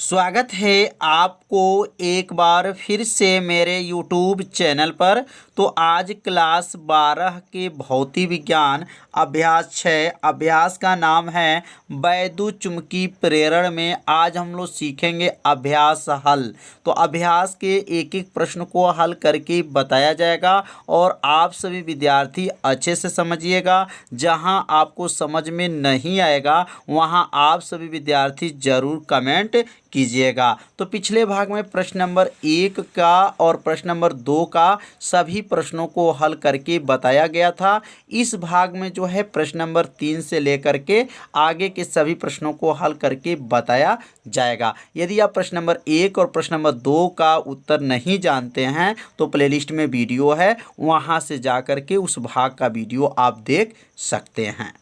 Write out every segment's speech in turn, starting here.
स्वागत है आपको एक बार फिर से मेरे YouTube चैनल पर। तो आज क्लास 12 के भौतिक विज्ञान अभ्यास 6 अभ्यास का नाम है वैद्युत चुम्बकीय प्रेरण में आज हम लोग सीखेंगे अभ्यास हल। तो अभ्यास के एक एक प्रश्न को हल करके बताया जाएगा और आप सभी विद्यार्थी अच्छे से समझिएगा। जहां आपको समझ में नहीं आएगा वहां आप सभी विद्यार्थी ज़रूर कमेंट कीजिएगा। तो पिछले भाग में प्रश्न नंबर 1 का और प्रश्न नंबर 2 का सभी प्रश्नों को हल करके बताया गया था। इस भाग में जो है प्रश्न नंबर 3 से लेकर के आगे के सभी प्रश्नों को हल करके बताया जाएगा। यदि आप प्रश्न नंबर 1 और प्रश्न नंबर 2 का उत्तर नहीं जानते हैं तो प्लेलिस्ट में वीडियो है, वहां से जा कर के उस भाग का वीडियो आप देख सकते हैं।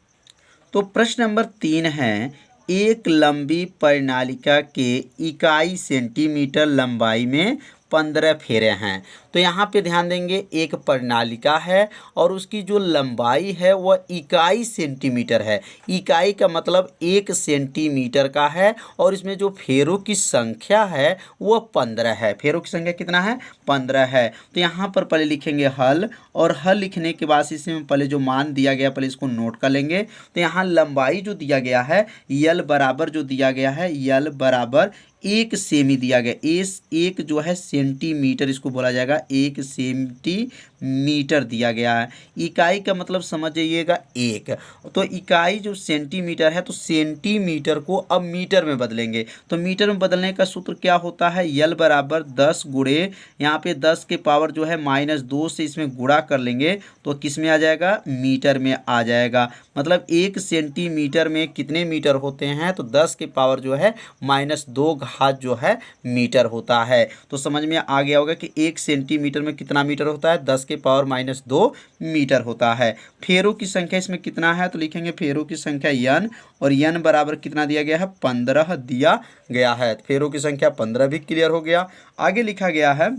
तो प्रश्न नंबर 3 है, एक लंबी परिनालिका के इकाई सेंटीमीटर लंबाई में 15 फेरे हैं। तो यहाँ पे ध्यान देंगे, एक परिनालिका है और उसकी जो लंबाई है वह इकाई सेंटीमीटर है। इकाई का मतलब 1 सेंटीमीटर का है और इसमें जो फेरों की संख्या है वह 15 है। फेरों की संख्या कितना है? 15 है। तो यहाँ पर पहले लिखेंगे हल, और हल लिखने के बाद इसमें पहले जो मान दिया गया पहले इसको नोट कर लेंगे। तो यहाँ लंबाई जो दिया गया है यल बराबर जो दिया गया है यल बराबर 1 सेमी दिया गया। इस एक जो है सेंटीमीटर इसको बोला जाएगा 1 सेंटीमीटर दिया गया है। इकाई का मतलब समझ जाइएगा 1। तो इकाई जो सेंटीमीटर है तो सेंटीमीटर को अब मीटर में बदलेंगे। तो मीटर में बदलने का सूत्र क्या होता है? यल बराबर 10 गुणे यहाँ पे 10 के पावर जो है -2 से इसमें गुणा कर लेंगे तो किस में आ जाएगा? मीटर में आ जाएगा। मतलब 1 सेंटीमीटर में कितने मीटर होते हैं? तो 10 के पावर जो है -2 घात जो है मीटर होता है। तो समझ में आ गया होगा कि 1 सेंटीमीटर में कितना मीटर होता है? 10 के पावर -2 मीटर होता है। फेरों की संख्या इसमें कितना है? तो लिखेंगे फेरों की संख्या n, और n बराबर कितना दिया गया है? 15 दिया गया है। फेरों की संख्या 15 भी क्लियर हो गया। आगे लिखा गया है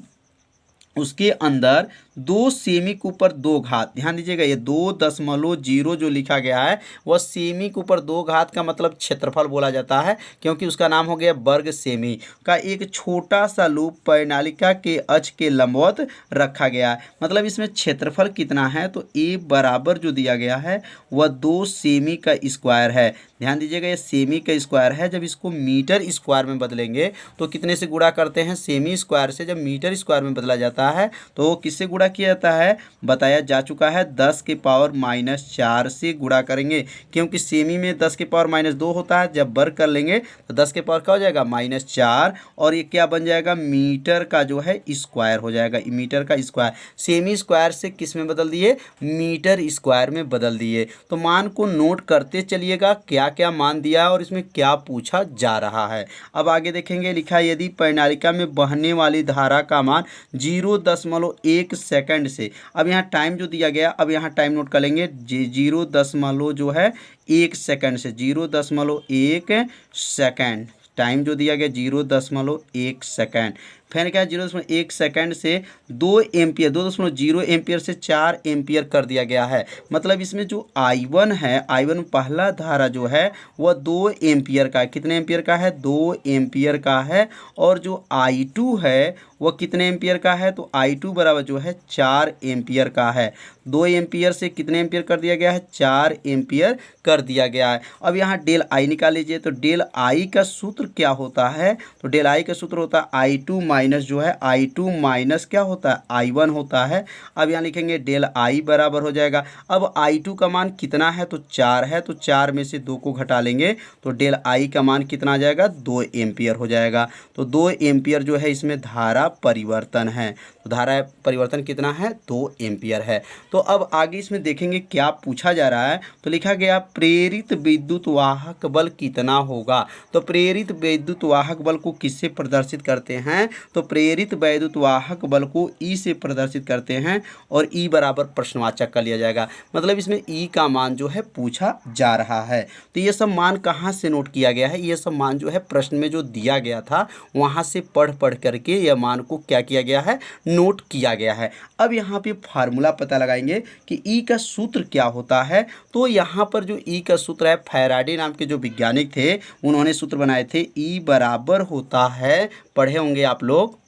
उसके अंदर 2 सेमी के ऊपर 2 घात। ध्यान दीजिएगा, ये 2.0 जो लिखा गया है वह सेमी के ऊपर 2 घात का मतलब क्षेत्रफल बोला जाता है, क्योंकि उसका नाम हो गया वर्ग सेमी का एक छोटा सा लूप परिनालिका के अक्ष के लंबवत रखा गया है। मतलब इसमें क्षेत्रफल कितना है? तो ए बराबर जो दिया गया है वह 2 सेमी का स्क्वायर है। ध्यान दीजिएगा, ये सेमी का स्क्वायर है। जब इसको मीटर स्क्वायर में बदलेंगे तो कितने से गुणा करते हैं? सेमी स्क्वायर से जब मीटर स्क्वायर में बदला जाता है तो किससे गुणा किया जाता है? बताया जा चुका है 10 के पावर -4 से गुणा करेंगे, क्योंकि सेमी में 10 के पावर -2 होता है। जब वर्ग कर लेंगे तो 10 के पावर क्या हो जाएगा? -4, और ये क्या बन जाएगा? मीटर का जो है स्क्वायर हो जाएगा। मीटर का स्क्वायर सेमी स्क्वायर से किस में बदल दिए? मीटर स्क्वायर में बदल दिए। तो मान को नोट करते चलिएगा, क्या क्या मान दिया है और इसमें क्या पूछा जा रहा है। अब आगे देखेंगे, लिखा है यदि परिनालिका में बहने वाली धारा का मान 0.1 सेकंड से, अब यहाँ टाइम जो दिया गया, अब यहाँ टाइम नोट कर लेंगे 0 जो है 1 सेकंड से 0.1 सेकंड टाइम जो दिया गया 0.1 सेकंड। फिर क्या? 0.1 सेकंड से 2 एम्पियर 2.0 एम्पियर से 4 एम्पियर कर दिया गया है। मतलब इसमें जो I1 है, I1 पहला धारा जो है वह 2 एम्पियर का है। कितने एम्पियर का है? 2 एम्पियर का है। और जो I2 है वह कितने एम्पियर का है? तो I2 बराबर जो है 4 एम्पियर का है। 2 एम्पियर से कितने एम्पियर कर दिया गया है? 4 एम्पियर कर दिया गया है। अब यहाँ डेल आई निकाल लीजिए। तो डेल आई का सूत्र क्या होता है? तो डेल आई का सूत्र होता है I2 माइनस जो है I2 माइनस क्या होता है? I1 होता है। अब यहाँ लिखेंगे डेल आई बराबर हो जाएगा। अब I2 का मान कितना है? तो 4 है। तो 4 में से 2 को घटा लेंगे तो डेल आई का मान कितना आ जाएगा? 2 एम्पियर हो जाएगा। तो 2 एम्पियर जो है इसमें धारा परिवर्तन है। तो धारा परिवर्तन कितना है? 2 एम्पियर है। तो अब आगे इसमें देखेंगे क्या पूछा जा रहा है। तो लिखा गया प्रेरित विद्युत वाहक बल कितना होगा। तो प्रेरित विद्युत वाहक बल को किससे प्रदर्शित करते हैं? तो प्रेरित वैद्युत वाहक बल को ई से प्रदर्शित करते हैं और ई बराबर प्रश्नवाचक कर लिया जाएगा। मतलब इसमें ई का मान जो है पूछा जा रहा है। तो ये सब मान कहाँ से नोट किया गया है? ये सब मान जो है प्रश्न में जो दिया गया था वहाँ से पढ़ करके यह मान को क्या किया गया है? नोट किया गया है। अब यहाँ पे फार्मूला पता लगाएंगे कि ई का सूत्र क्या होता है। तो यहाँ पर जो ई का सूत्र है, फैराडे नाम के जो वैज्ञानिक थे उन्होंने सूत्र बनाए थे। ई बराबर होता है, पढ़े होंगे आप लोग,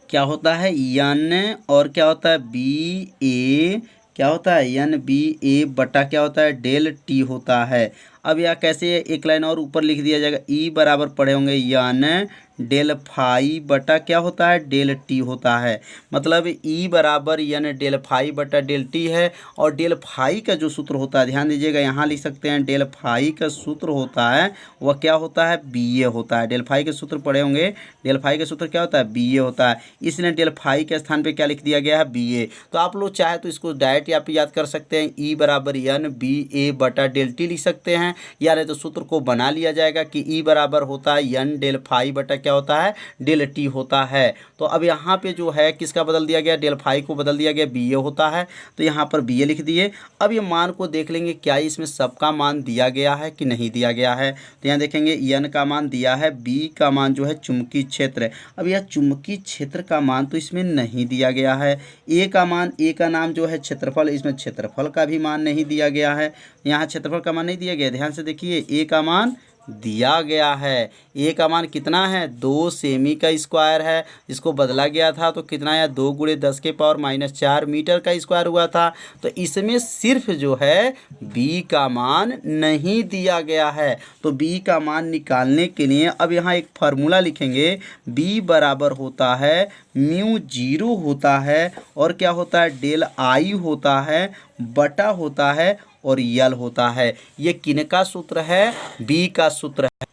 क्या होता है? एन और क्या होता है? बी ए, क्या होता है? एन बी ए बटा क्या होता है? डेल टी होता है। अब यह कैसे, एक लाइन और ऊपर लिख दिया जाएगा। ई बराबर पढ़े होंगे एन डेल फाई बटा क्या होता है? डेल टी होता है। मतलब ई बराबर एन डेल फाई बटा डेल टी है। और डेल फाई का जो सूत्र होता है, ध्यान दीजिएगा, यहाँ लिख सकते हैं डेल फाई का सूत्र होता है वह क्या होता है? बी ए होता है। डेल फाई के सूत्र पढ़े होंगे, डेल फाई का सूत्र क्या होता है? बी ए होता है। इसलिए डेल फाई के स्थान पे क्या लिख दिया गया है? बी ए। तो आप लोग चाहे तो इसको डायरेक्ट यहाँ पे याद कर सकते हैं, ई बराबर एन बी ए बटा डेल टी लिख सकते हैं, या नहीं तो सूत्र को बना लिया जाएगा कि ई बराबर होता है एन डेल फाई बटा क्या होता है? डेल टी होता है। तो अब यहाँ पे जो है किसका बदल दिया गया? डेल फाई को बदल दिया गया, बी ए होता है। तो यहाँ पर बी ए लिख दिए। अब ये मान को देख लेंगे क्या इसमें सबका मान दिया गया है कि नहीं दिया गया है। तो यहाँ देखेंगे एन का मान दिया है, बी का मान जो है चुंबकीय क्षेत्र है। अब यह चुंबकीय क्षेत्र का मान तो इसमें नहीं दिया गया है। ए का मान, ए का नाम जो है क्षेत्रफल, इसमें क्षेत्रफल का भी मान नहीं दिया गया है। यहाँ क्षेत्रफल का मान नहीं दिया गया, ध्यान से देखिए, ए का मान दिया गया है। ए का मान कितना है? 2 सेमी का स्क्वायर है। इसको बदला गया था तो कितना है? 2 × 10⁻⁴ मीटर का स्क्वायर हुआ था। तो इसमें सिर्फ जो है बी का मान नहीं दिया गया है। तो बी का मान निकालने के लिए अब यहाँ एक फार्मूला लिखेंगे। बी बराबर होता है म्यू 0 होता है और क्या होता है? डेल आई होता है बटा होता है और यल होता है। ये किनका सूत्र है? बी का सूत्र है।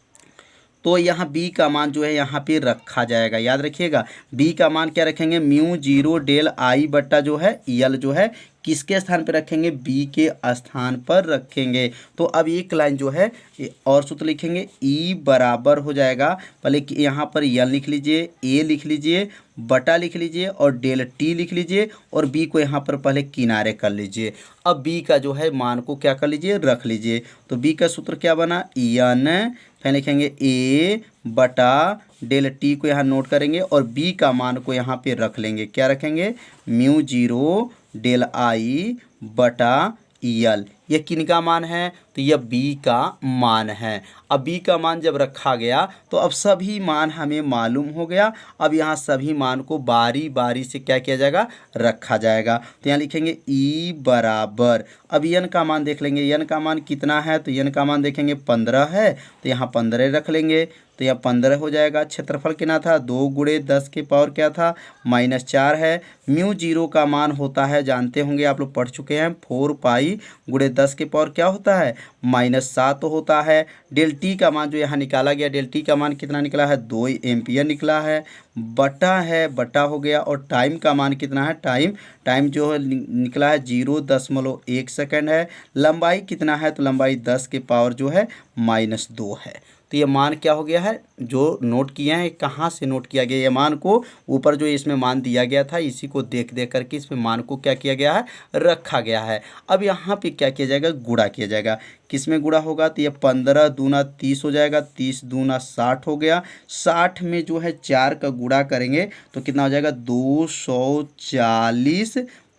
तो यहाँ बी का मान जो है यहाँ पे रखा जाएगा, याद रखिएगा। बी का मान क्या रखेंगे? म्यू 0 डेल आई बट्टा जो है यल जो है किसके स्थान पर रखेंगे? बी के स्थान पर रखेंगे। तो अब एक लाइन जो है और सूत्र लिखेंगे। ई बराबर हो जाएगा, पहले यहाँ पर यल लिख लीजिए, ए लिख लीजिए, बटा लिख लीजिए और डेल टी लिख लीजिए और बी को यहाँ पर पहले किनारे कर लीजिए। अब बी का जो है मान को क्या कर लीजिए? रख लीजिए। तो बी का सूत्र क्या बना? एन, फिर लिखेंगे ए बटा डेल टी को यहाँ नोट करेंगे और बी का मान को यहाँ पे रख लेंगे। क्या रखेंगे? म्यू 0 डेल आई बटा यल। ये किनका मान है? तो यह बी का मान है। अब बी का मान जब रखा गया तो अब सभी मान हमें मालूम हो गया। अब यहाँ सभी मान को बारी बारी से क्या किया जाएगा? रखा जाएगा। तो यहाँ लिखेंगे ई बराबर, अब एन का मान देख लेंगे, एन का मान कितना है? तो एन का मान देखेंगे 15 है, तो यहाँ 15 रख लेंगे। तो यह 15 हो जाएगा। क्षेत्रफल कितना था? 2 × 10⁻⁴ क्या था? -4 है। म्यू 0 का मान होता है, जानते होंगे आप लोग, पढ़ चुके हैं, 4 पाई × 10⁻⁴ क्या होता है? -7 होता है। डेल टी का मान जो यहाँ निकाला गया, डेल टी का मान कितना निकला है? 2 एम्पियर निकला है। बटा है, बटा हो गया। और टाइम का मान कितना है? टाइम जो है निकला है 0.1 सेकेंड है। लंबाई कितना है? तो लंबाई 10 के पावर जो है -2 है। तो ये मान क्या हो गया है? जो नोट किए हैं, कहाँ से नोट किया गया? ये मान को ऊपर जो इसमें मान दिया गया था, इसी को देख करके इसमें मान को क्या किया गया है? रखा गया है। अब यहाँ पे क्या किया जाएगा? गुणा किया जाएगा। किस में गुणा होगा? तो ये 15 दूना 30 हो जाएगा, 30 दूना 60 हो गया। 60 में जो है 4 का गुणा करेंगे तो कितना हो जाएगा? 240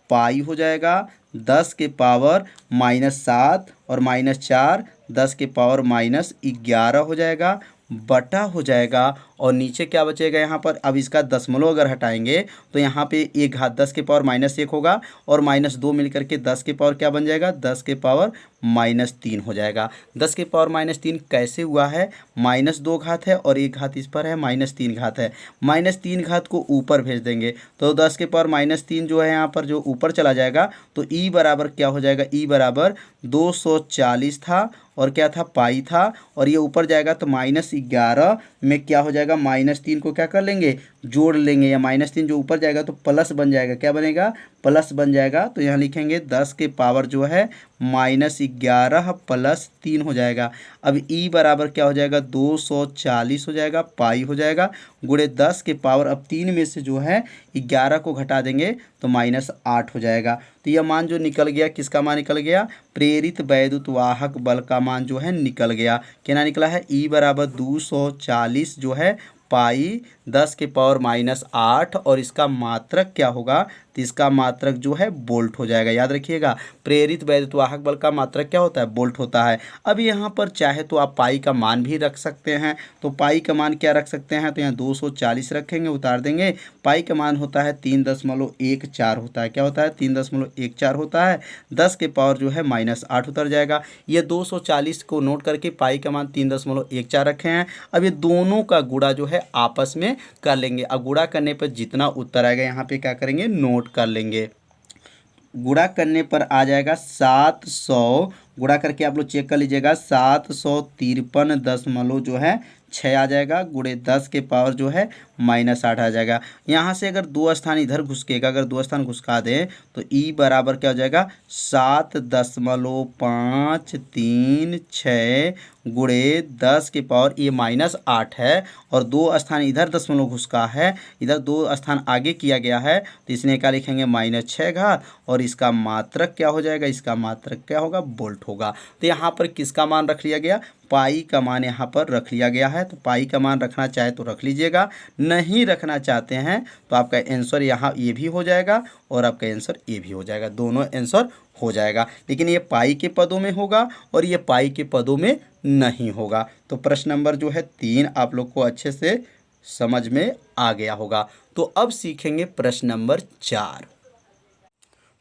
पाई हो जाएगा। 10 के पावर -7 और -4 10 के पावर -11 हो जाएगा, बटा हो जाएगा। और नीचे क्या बचेगा यहाँ पर? अब इसका दशमलव अगर हटाएंगे तो यहाँ पे 1 घात 10 के पावर -1 होगा और -2 मिलकर के 10 के पावर क्या बन जाएगा? 10 के पावर -3 हो जाएगा। 10 के पावर -3 कैसे हुआ है? -2 घात है और 1 घात इस पर है, -3 घात है। -3 घात को ऊपर भेज देंगे तो 10 के पावर -3 जो है यहाँ पर जो ऊपर चला जाएगा तो ई बराबर क्या हो जाएगा? ई बराबर 240 था और क्या था? पाई था। और ये ऊपर जाएगा तो -11 में क्या हो जाएगा? -3 को क्या कर लेंगे? जोड़ लेंगे या -3 जो ऊपर जाएगा तो प्लस बन जाएगा, क्या बनेगा, प्लस बन जाएगा। तो यहाँ लिखेंगे 10 के पावर जो है -11 + 3 हो जाएगा। अब ई बराबर क्या हो जाएगा, 240 हो जाएगा, पाई हो जाएगा, गुणे 10 के पावर, अब 3 में से जो है 11 को घटा देंगे तो -8 हो जाएगा। तो यह मान जो निकल गया, किसका मान निकल गया, प्रेरित वैद्युत वाहक बल का मान जो है निकल गया। क्या निकला है, ई बराबर 240 जो है पाई 10 के पावर -8, और इसका मात्रक क्या होगा, तो इसका मात्रक जो है वोल्ट हो जाएगा। याद रखिएगा, प्रेरित वैद्युत वाहक बल का मात्रक क्या होता है, वोल्ट होता है। अब यहाँ पर चाहे तो आप पाई का मान भी रख सकते हैं, तो पाई का मान क्या रख सकते हैं, तो यहाँ 240 रखेंगे, उतार देंगे। पाई का मान होता है 3.14 होता है, क्या होता है, 3.14 होता है। 10 के पावर जो है -8 उतर जाएगा। ये 240 को नोट करके पाई का मान 3.14 रखे हैं। अब ये दोनों का गुणा जो है आपस में कर लेंगे। अब गुणा करने पर जितना उत्तर आएगा यहाँ पे क्या करेंगे, नोट कर लेंगे। गुणा करने पर आ जाएगा 700, गुणा करके आप लोग चेक कर लीजिएगा, 753 जो है 6 आ जाएगा, गुणे 10 के पावर जो है -8 आ जाएगा। यहाँ से अगर 2 स्थान इधर घुसकेगा, अगर 2 स्थान घुसका दें तो ई बराबर क्या हो जाएगा, 7.536 गुणे 10 के पावर, ये -8 है, और 2 स्थान इधर दशमलव घुसका है, इधर 2 स्थान आगे किया गया है, तो इसने क्या लिखेंगे, -6 घात, और इसका मात्रक क्या हो जाएगा, इसका मात्रक क्या होगा, वोल्ट होगा। तो यहाँ पर किसका मान रख लिया गया, पाई का मान यहाँ पर रख लिया गया है। तो पाई का मान रखना चाहे तो रख लीजिएगा, नहीं रखना चाहते हैं तो आपका आंसर यहाँ ये भी हो जाएगा और आपका आंसर ये भी हो जाएगा, दोनों आंसर हो जाएगा। लेकिन ये पाई के पदों में होगा और ये पाई के पदों में नहीं होगा। तो प्रश्न नंबर जो है 3 आप लोग को अच्छे से समझ में आ गया होगा। तो अब सीखेंगे प्रश्न नंबर 4।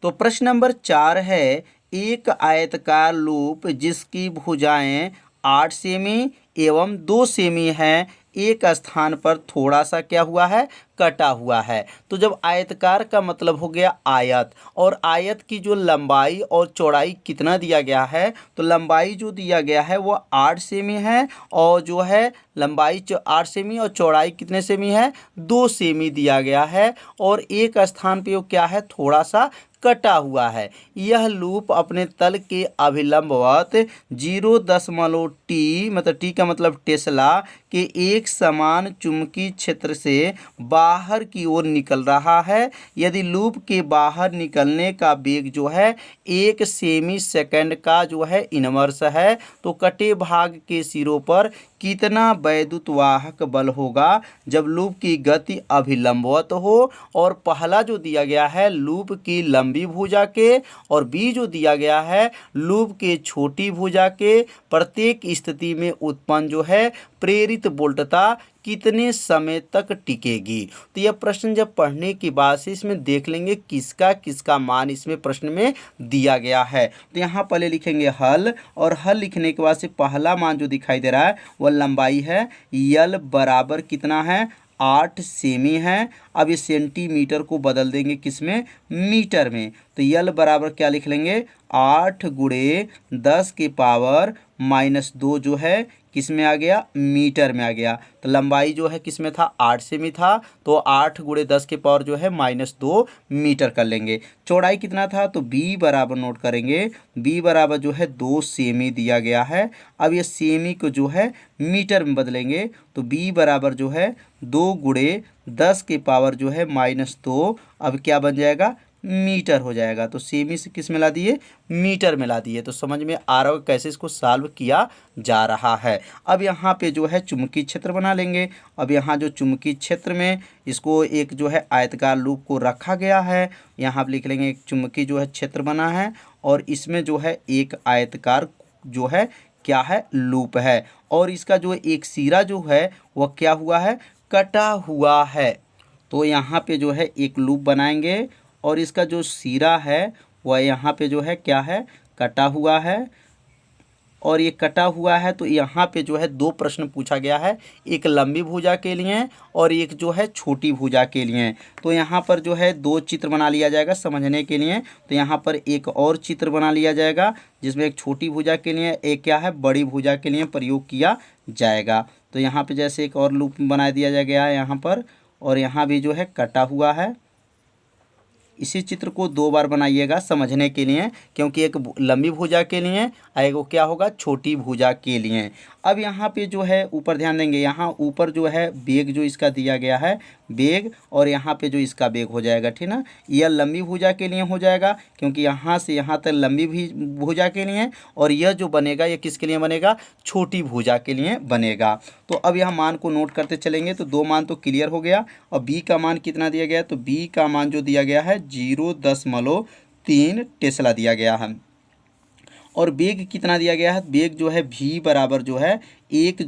तो प्रश्न नंबर 4 है, एक आयताकार लूप जिसकी भुजाएं 8 सेमी एवं 2 सेमी है, एक स्थान पर थोड़ा सा क्या हुआ है, कटा हुआ है। तो जब आयतकार का मतलब हो गया आयत, और आयत की जो लंबाई और चौड़ाई कितना दिया गया है, तो लंबाई जो दिया गया है वो 8 सेमी है, और जो है लंबाई 8 सेमी और चौड़ाई कितने सेमी है, 2 सेमी दिया गया है, और एक स्थान पे वो क्या है, थोड़ा सा कटा हुआ है। यह लूप अपने तल के अभिलंबवत 0.t मतलब टी का मतलब टेस्ला के एक समान चुंबकीय क्षेत्र से बाहर की ओर निकल रहा है। यदि लूप के बाहर निकलने का वेग जो है 1 सेमी सेकंड का जो है इनवर्स है, तो कटे भाग के सिरों पर कितना वैद्युत वाहक बल होगा जब लूप की गति अभिलंबवत हो। और पहला जो दिया गया है लूप की लंबी भुजा के, और बी जो दिया गया है लूप के छोटी भुजा के, प्रत्येक स्थिति में उत्पन्न जो है प्रेरित वोल्टता कितने समय तक टिकेगी। तो यह प्रश्न जब पढ़ने के बाद से इसमें देख लेंगे किसका किसका मान इसमें प्रश्न में दिया गया है। तो यहाँ पहले लिखेंगे हल, और हल लिखने के बाद से पहला मान जो दिखाई दे रहा है वह लंबाई है, यल बराबर कितना है, 8 सेमी है। अब इस सेंटीमीटर को बदल देंगे किसमें, मीटर में। तो यल बराबर क्या लिख लेंगे, 8 गुणे 10 के पावर -2 जो है किस में आ गया, मीटर में आ गया। तो लंबाई जो है किस में था, 8 सेमी था, तो 8 गुणे 10 के पावर जो है -2 मीटर कर लेंगे। चौड़ाई कितना था, तो बी बराबर नोट करेंगे, बी बराबर जो है 2 सेमी दिया गया है। अब ये सेमी को जो है मीटर में बदलेंगे, तो बी बराबर जो है 2 गुणे 10 के पावर जो है -2, अब क्या बन जाएगा, मीटर हो जाएगा। तो सेमी से किस में ला दिए, मीटर में ला दिए। तो समझ में आ रहा होगा कैसे इसको सॉल्व किया जा रहा है। अब यहाँ पे जो है चुंबकीय क्षेत्र बना लेंगे। अब यहाँ जो चुंबकीय क्षेत्र में इसको एक जो है आयताकार लूप को रखा गया है, यहाँ आप लिख लेंगे एक चुंबकीय जो है क्षेत्र बना है, और इसमें जो है एक आयताकार जो है क्या है, लूप है, और इसका जो एक सिरा जो है वह क्या हुआ है, कटा हुआ है। तो यहाँ पे जो है एक लूप बनाएंगे, और इसका जो सिरा है वह यहाँ पे जो है क्या है, कटा हुआ है, और ये कटा हुआ है। तो यहाँ पे जो है 2 प्रश्न पूछा गया है, एक लंबी भुजा के लिए और एक जो है छोटी भुजा के लिए। तो यहाँ पर जो है 2 चित्र बना लिया जाएगा समझने के लिए। तो यहाँ पर एक और चित्र बना लिया जाएगा जिसमें एक छोटी भुजा के लिए, एक क्या है, बड़ी भुजा के लिए प्रयोग किया जाएगा। तो यहाँ पे जैसे एक और लूप बना दिया गया है यहाँ पर, और यहाँ भी जो है कटा हुआ है। इसी चित्र को 2 बार बनाइएगा समझने के लिए, क्योंकि एक लंबी भुजा के लिए और एक क्या होगा छोटी भुजा के लिए। अब यहाँ पे जो है ऊपर ध्यान देंगे, यहाँ ऊपर जो है बेग जो इसका दिया गया है बेग, और यहाँ पे जो इसका बेग हो जाएगा, ठीक ना। यह लंबी भुजा के लिए हो जाएगा क्योंकि यहाँ से यहाँ तक लंबी भी भुजा के लिए, और यह जो बनेगा यह किसके लिए बनेगा, छोटी भुजा के लिए बनेगा। तो अब यहाँ मान को नोट करते चलेंगे तो 2 मान तो क्लियर हो गया। और बी का मान कितना दिया गया है, तो बी का मान जो दिया गया है 0.3 टेस्ला दिया गया है। और बेग कितना दिया गया है, बेग जो है v बराबर जो है एक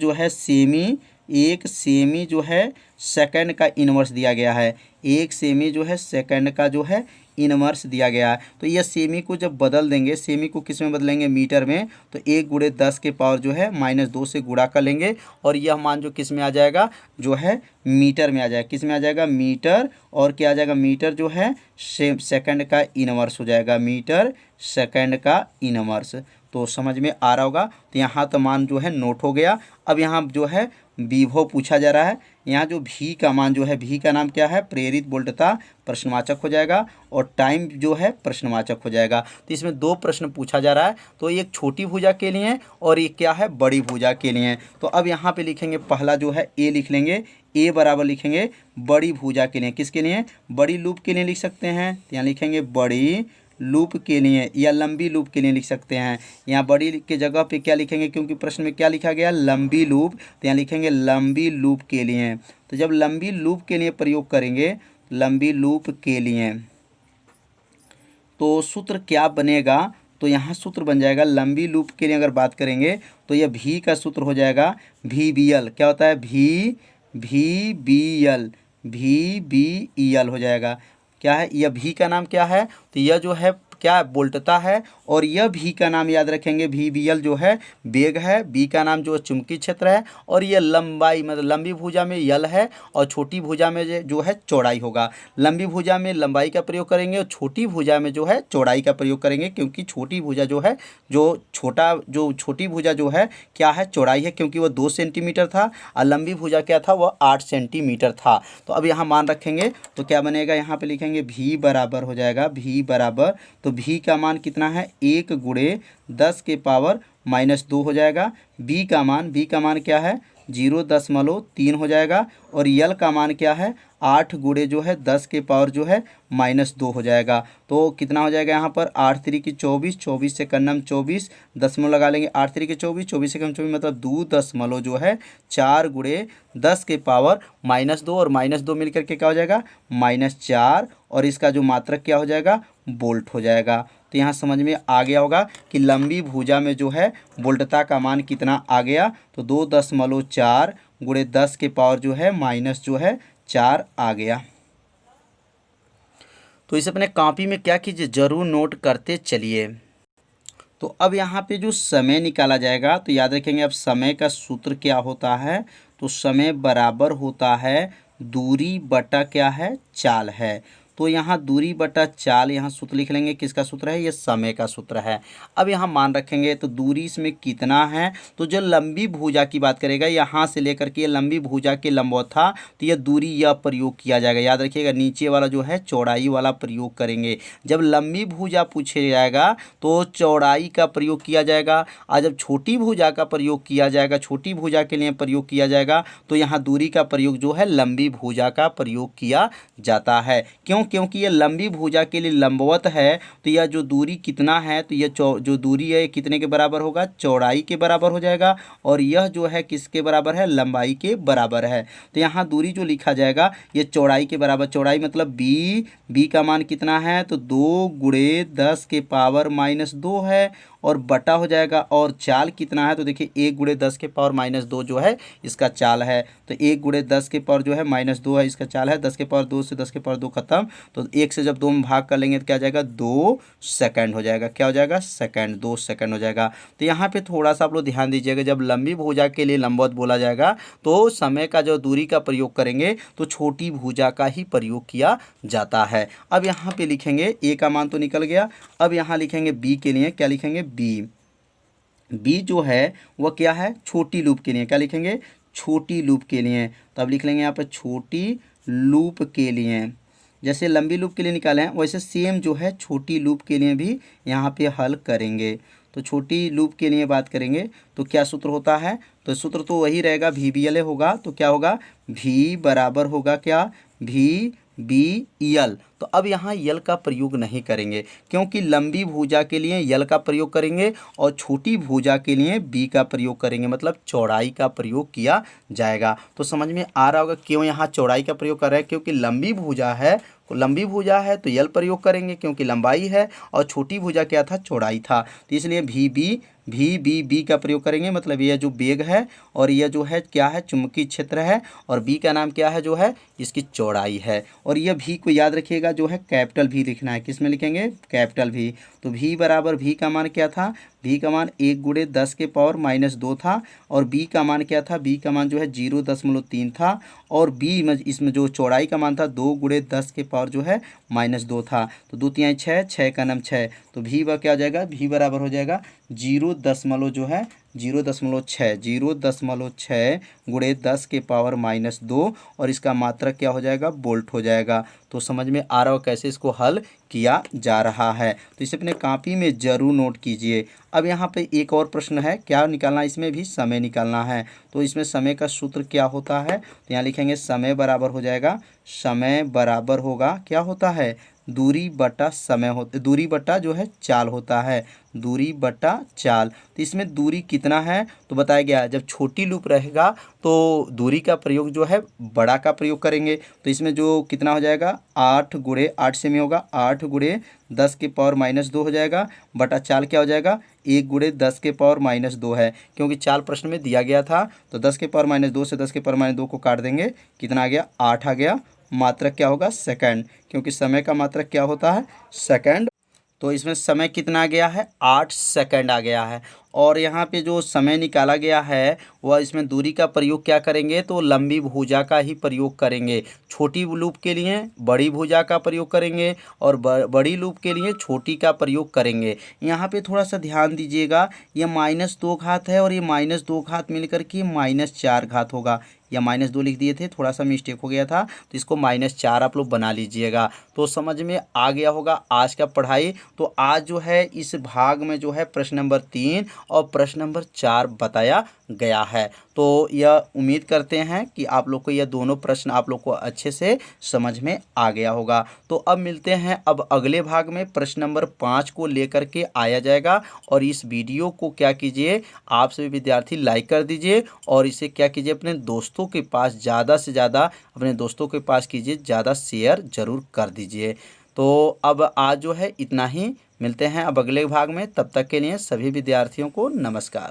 सेमी जो है सेकंड का इन्वर्स दिया गया है। एक सेमी जो है सेकंड का जो है इन्वर्स दिया गया है। तो यह सेमी को जब बदल देंगे, सेमी को किस में बदलेंगे, मीटर में, तो 1 गुणे 10 के पावर जो है -2 से गुणा कर लेंगे और यह मान जो किस में आ जाएगा, जो है मीटर में आ जाएगा। किस में आ जाएगा, मीटर। और क्या आ जाएगा, मीटर जो है सेकंड का इन्वर्स हो जाएगा, मीटर सेकंड का इन्वर्स। तो समझ में आ रहा होगा। तो यहाँ तो मान जो है नोट हो गया। अब यहाँ जो है विभव पूछा जा रहा है। यहाँ जो भी का मान जो है, भी का नाम क्या है, प्रेरित वोल्टता प्रश्नवाचक हो जाएगा, और टाइम जो है प्रश्नवाचक हो जाएगा। तो इसमें 2 प्रश्न पूछा जा रहा है, तो एक छोटी भुजा के लिए और एक क्या है, बड़ी भुजा के लिए। तो अब यहाँ पे लिखेंगे पहला जो है ए लिख लेंगे, ए बराबर लिखेंगे बड़ी भुजा के लिए। किसके लिए, बड़ी लूप के लिए लिख सकते हैं, तो यहाँ लिखेंगे बड़ी लूप के लिए या लंबी लूप के लिए लिख सकते हैं। यहाँ बड़ी के जगह पे क्या लिखेंगे, क्योंकि प्रश्न में क्या लिखा गया, लंबी लूप, तो यहाँ लिखेंगे लंबी लूप के लिए। तो जब लंबी लूप के लिए प्रयोग करेंगे, लंबी लूप के लिए, तो सूत्र क्या बनेगा, तो यहाँ सूत्र बन जाएगा लंबी लूप के लिए अगर बात करेंगे तो यह भी का सूत्र हो जाएगा VBL। क्या होता है, VBL हो जाएगा। क्या है, यह भी का नाम क्या है, तो यह जो है क्या वोल्टता है, और यह भी का नाम याद रखेंगे VBL जो है वेग है, बी का नाम जो चुंबकीय क्षेत्र है, और यह लंबाई मतलब लंबी भुजा में यल है और छोटी भुजा में जो है चौड़ाई होगा। लंबी भुजा में लंबाई का प्रयोग करेंगे और छोटी भुजा में जो है चौड़ाई का प्रयोग करेंगे, क्योंकि छोटी भुजा जो है जो छोटी भुजा जो है क्या है, चौड़ाई है, क्योंकि वह 2 सेंटीमीटर था और लंबी भुजा क्या था, वह 8 सेंटीमीटर था। तो अब यहाँ मान रखेंगे तो क्या बनेगा, यहाँ पे लिखेंगे भी बराबर हो जाएगा, भी बराबर, तो भी का मान कितना है, 1 गुणे 10 के पावर -2 हो जाएगा। बी का मान क्या है, 0.3 हो जाएगा। और यल का मान क्या है, 8 गुणे जो है 10 के पावर जो है -2 हो जाएगा। तो कितना हो जाएगा यहाँ पर, 8 3 की 24, 24 से कन्नम 24, दशमलव लगा लेंगे, 8 3 की 24, 24 से कम 24 मतलब 2 जो है 4 गुणे 10 के पावर -2, और -2 मिलकर के क्या हो जाएगा, -4, और इसका जो मात्रक क्या हो जाएगा, वोल्ट हो जाएगा। तो यहाँ समझ में आ गया होगा कि लंबी भुजा में जो है वोल्टता का मान कितना आ गया, तो 2.4 गुणे 10 के पावर जो है -4 आ गया। तो इसे अपने कॉपी में क्या कीजिए, ज़रूर नोट करते चलिए। तो अब यहाँ पे जो समय निकाला जाएगा, तो याद रखेंगे अब समय का सूत्र क्या होता है, तो समय बराबर होता है दूरी बटा क्या है, चाल है। तो यहाँ दूरी बटा चाल, यहाँ सूत्र लिख लेंगे, किसका सूत्र है, ये समय का सूत्र है। अब यहाँ मान रखेंगे तो दूरी इसमें कितना है, तो जो लंबी भुजा की बात करेगा, यहाँ से लेकर के लंबी भुजा के लंबवत था, तो यह दूरी यह प्रयोग किया जाएगा। याद रखिएगा नीचे वाला जो है चौड़ाई वाला प्रयोग करेंगे। जब लंबी भुजा पूछे जाएगा तो चौड़ाई का प्रयोग किया जाएगा, और जब छोटी भुजा का प्रयोग किया जाएगा, छोटी भुजा के लिए प्रयोग किया जाएगा, तो यहाँ दूरी का प्रयोग जो है लंबी भुजा का प्रयोग किया जाता है। क्योंकि ये लंबी भुजा के लिए लंबवत है, तो यह जो दूरी कितना है, तो यह जो दूरी है कितने के बराबर होगा, चौड़ाई के बराबर हो जाएगा, और यह जो है किसके बराबर है, लंबाई के बराबर है। तो यहाँ दूरी जो लिखा जाएगा ये चौड़ाई के बराबर, चौड़ाई मतलब बी का मान कितना है, तो 2 गुणे 10 के पावर -2 है, और बटा हो जाएगा। और चाल कितना है, तो देखिए 1 गुणे 10 के पावर -2 जो है इसका चाल है। तो 1 गुणे 10 के पावर जो है -2 है, इसका चाल है। 10 के पावर 2 से 10 के पावर 2 खत्म, तो 1 से जब 2 में भाग कर लेंगे तो क्या हो जाएगा, 2 सेकंड हो जाएगा। क्या हो जाएगा, सेकंड, 2 सेकंड हो जाएगा। तो यहाँ पे थोड़ा सा आप लोग ध्यान दीजिएगा, जब लंबी भुजा के लिए लंबवत बोला जाएगा तो समय का जो दूरी का प्रयोग करेंगे तो छोटी भुजा का ही प्रयोग किया जाता है। अब यहाँ पे लिखेंगे ए का मान तो निकल गया। अब यहाँ लिखेंगे बी के लिए, क्या लिखेंगे, बी जो है वह क्या है, छोटी लूप के लिए। क्या लिखेंगे, छोटी लूप के लिए। तो अब लिख लेंगे यहाँ पे छोटी लूप के लिए, जैसे लंबी लूप के लिए निकाले हैं वैसे सेम जो है छोटी लूप के लिए भी यहाँ पे हल करेंगे। तो छोटी लूप के लिए बात करेंगे तो क्या सूत्र होता है, तो सूत्र तो वही रहेगा, VBL होगा। तो क्या होगा, V बराबर होगा क्या, VBL। तो अब यहाँ यल का प्रयोग नहीं करेंगे क्योंकि लंबी भुजा के लिए यल का प्रयोग करेंगे और छोटी भुजा के लिए बी का प्रयोग करेंगे, मतलब चौड़ाई का प्रयोग किया जाएगा। तो समझ में आ रहा होगा क्यों यहाँ चौड़ाई का प्रयोग कर रहे हैं, क्योंकि लंबी भुजा है तो यल प्रयोग करेंगे क्योंकि लंबाई है, और छोटी भुजा क्या था, चौड़ाई था। तो इसलिए बी का प्रयोग करेंगे, मतलब यह जो वेग है और यह जो है क्या है, चुंबकीय क्षेत्र है, और बी का नाम क्या है, जो है इसकी चौड़ाई है। और यह भी को याद रखिएगा, जो है कैपिटल भी लिखना है, किस में लिखेंगे, कैपिटल भी। तो भी बराबर भी का मान क्या था, भी का मान 1 गुणे 10 के पावर -2 था, और बी का मान क्या था, बी का मान जो है 0.3 था, और बी इसमें जो चौड़ाई का मान था 2 गुणे 10 के पावर जो है -2 था। तो 2 तिहाई 6, 6 का नाम 6, तो भी वह क्या हो जाएगा, भी बराबर हो जाएगा 0.6 गुणे 10 के पावर -2, और इसका मात्रक क्या हो जाएगा, वोल्ट हो जाएगा। तो समझ में आ रहा हो कैसे इसको हल किया जा रहा है, तो इसे अपने कॉपी में ज़रूर नोट कीजिए। अब यहाँ पे एक और प्रश्न है, क्या निकालना है, इसमें भी समय निकालना है। तो इसमें समय का सूत्र क्या होता है, तो यहाँ लिखेंगे समय बराबर हो जाएगा, समय बराबर होगा क्या होता है, दूरी बटा समय होता, दूरी बटा जो है चाल होता है, दूरी बटा चाल। तो इसमें दूरी कितना है, तो बताया गया जब छोटी लूप रहेगा तो दूरी का प्रयोग जो है बड़ा का प्रयोग करेंगे। तो इसमें जो कितना हो जाएगा, 8 गुणे 8 से में होगा 8 गुणे 10 के पावर -2 हो जाएगा, बटा चाल क्या हो जाएगा, 1 गुणे 10 के पावर -2 है, क्योंकि चाल प्रश्न में दिया गया था। तो 10 के पावर -2 से 10 के पावर -2 को काट देंगे, कितना आ गया, 8 आ गया। मात्रक क्या होगा, सेकंड, क्योंकि समय का मात्रक क्या होता है, सेकंड। तो इसमें समय कितना आ गया है, 8 सेकंड आ गया है। और यहाँ पे जो समय निकाला गया है वह इसमें दूरी का प्रयोग क्या करेंगे, तो लंबी भुजा का ही प्रयोग करेंगे। छोटी लूप के लिए बड़ी भुजा का प्रयोग करेंगे, और बड़ी लूप के लिए छोटी का प्रयोग करेंगे। यहाँ पे थोड़ा सा ध्यान दीजिएगा, ये -2 घात है और ये -2 घात मिलकर के -4 घात होगा, या -2 लिख दिए थे, थोड़ा सा मिस्टेक हो गया था, तो इसको -4 आप लोग बना लीजिएगा। तो समझ में आ गया होगा आज का पढ़ाई। तो आज जो है इस भाग में जो है प्रश्न नंबर 3 और प्रश्न नंबर 4 बताया गया है। तो यह उम्मीद करते हैं कि आप लोग को यह दोनों प्रश्न आप लोग को अच्छे से समझ में आ गया होगा। तो अब मिलते हैं, अब अगले भाग में प्रश्न नंबर 5 को लेकर के आया जाएगा। और इस वीडियो को क्या कीजिए, आप सभी विद्यार्थी लाइक कर दीजिए, और इसे क्या कीजिए, अपने दोस्तों के पास ज़्यादा से ज़्यादा अपने दोस्तों के पास कीजिए, ज़्यादा शेयर ज़रूर कर दीजिए। तो अब आज जो है इतना ही, मिलते हैं अब अगले भाग में, तब तक के लिए सभी विद्यार्थियों को नमस्कार।